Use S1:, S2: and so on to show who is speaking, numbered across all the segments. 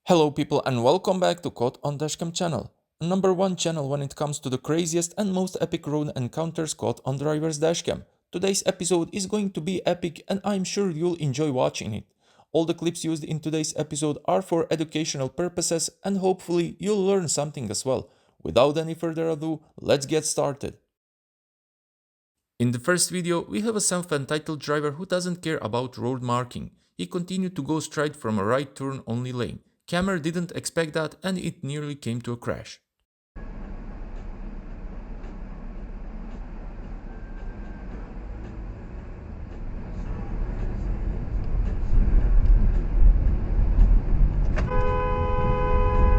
S1: Hello people and welcome back to Caught on DashCam channel, number one channel when it comes to the craziest and most epic road encounters caught on driver's dashcam. Today's episode is going to be epic and I'm sure you'll enjoy watching it. All the clips used in today's episode are for educational purposes and hopefully you'll learn something as well. Without any further ado, let's get started. In the first video, we have a self-entitled driver who doesn't care about road marking. He continued to go straight from a right turn only lane. Camera didn't expect that and it nearly came to a crash.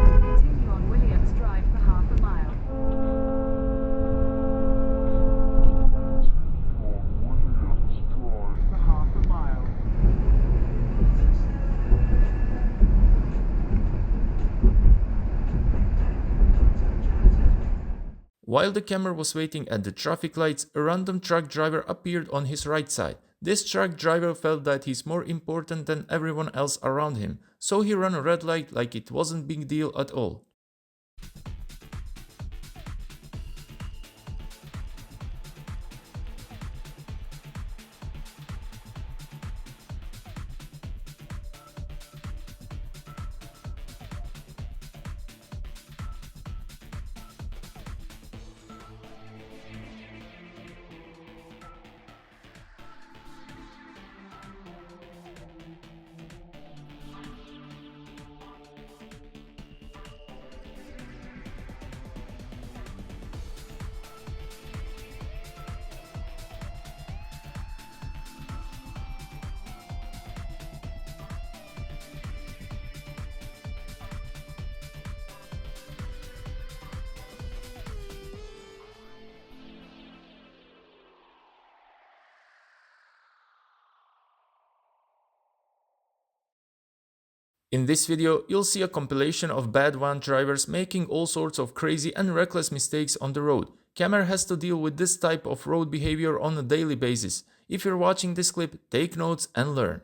S2: Continue on Williams Drive for half a mile. For half a mile.
S1: While the camera was waiting at the traffic lights, a random truck driver appeared on his right side. This truck driver felt that he's more important than everyone else around him, so he ran a red light like it wasn't big deal at all. In this video, you'll see a compilation of bad van drivers making all sorts of crazy and reckless mistakes on the road. Camera has to deal with this type of road behavior on a daily basis. If you're watching this clip, take notes and learn.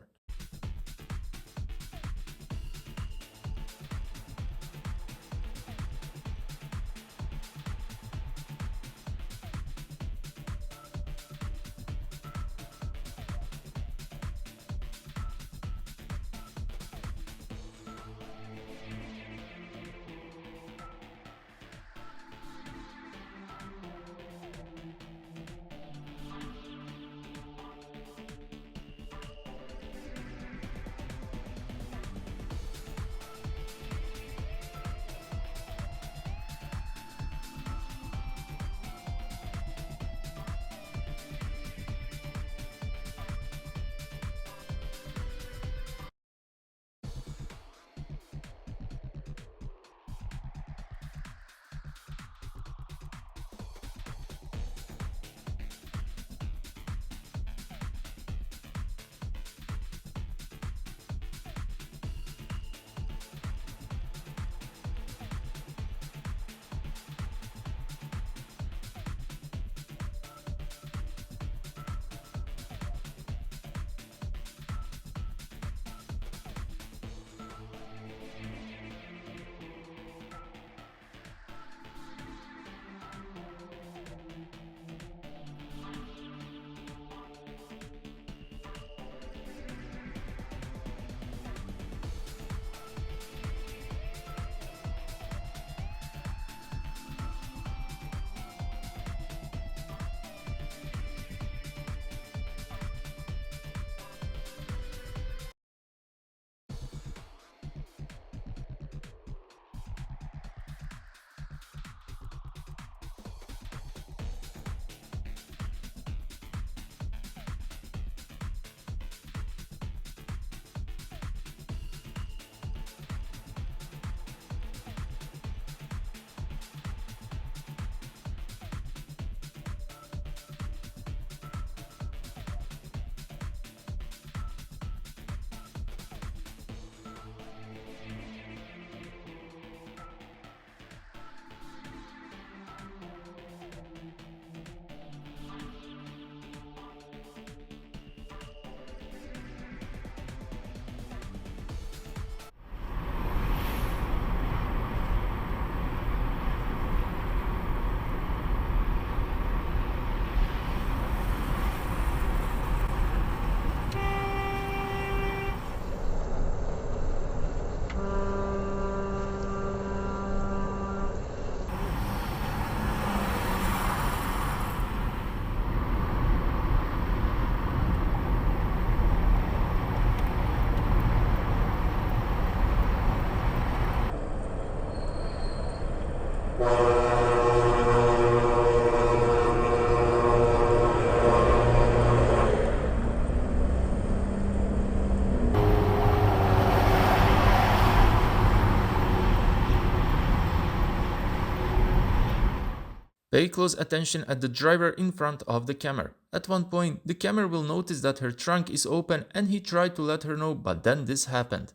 S1: Pay close attention at the driver in front of the camera. At one point, the camera will notice that her trunk is open and he tried to let her know, but then this happened.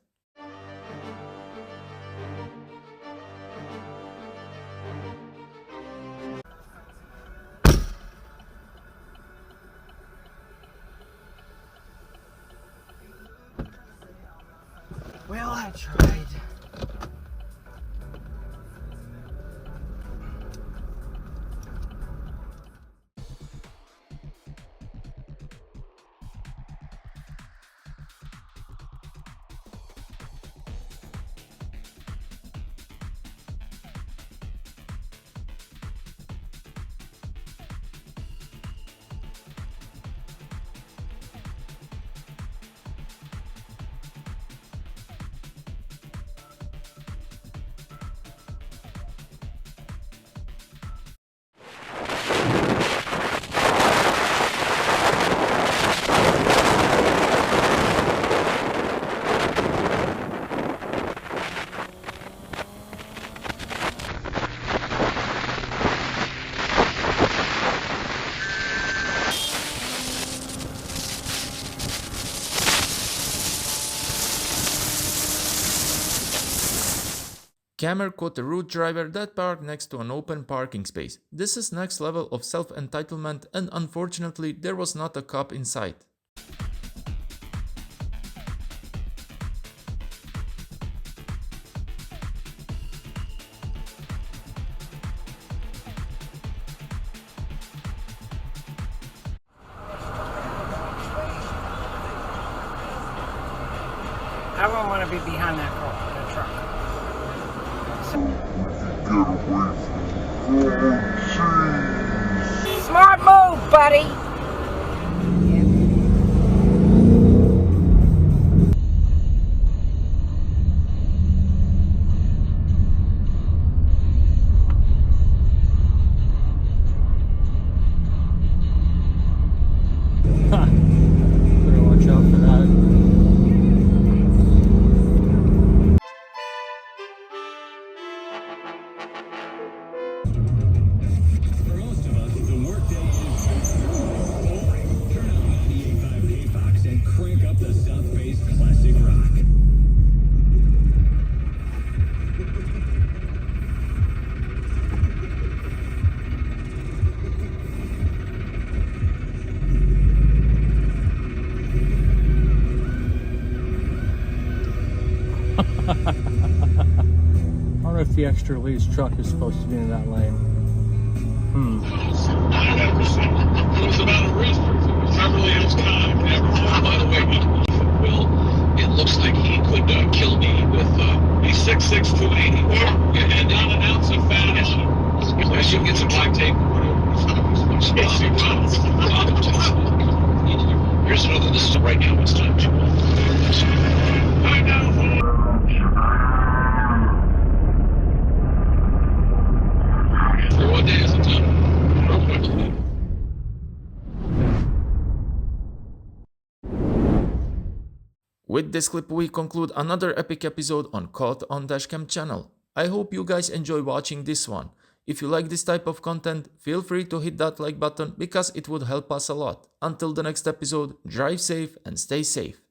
S3: Well, I tried.
S1: Camera caught a rude driver that parked next to an open parking space. This is next level of self-entitlement, and unfortunately there was not a cop in sight.
S3: I won't want to be behind that truck. Smart move, buddy.
S4: Better watch out for that.
S5: For most of us, the workday is boring. Turn on 98.5 K-Fox and crank up the South Bay's classic rock.
S4: I wonder if the extra Lee's truck is supposed to be in that lane.
S6: I never said it was about a rooster. It was Beverly Hills Cop. By the way, Will, it looks like he could kill me with a 6'6", 280. And not an ounce of fat. I should get some black tape or whatever. Yes, you will. Here's another. This is right now. It's time to. Right now. For what day is it done?
S1: With this clip we conclude another epic episode on Caught on DashCam channel. I hope you guys enjoy watching this one. If you like this type of content, feel free to hit that like button because it would help us a lot. Until the next episode, drive safe and stay safe.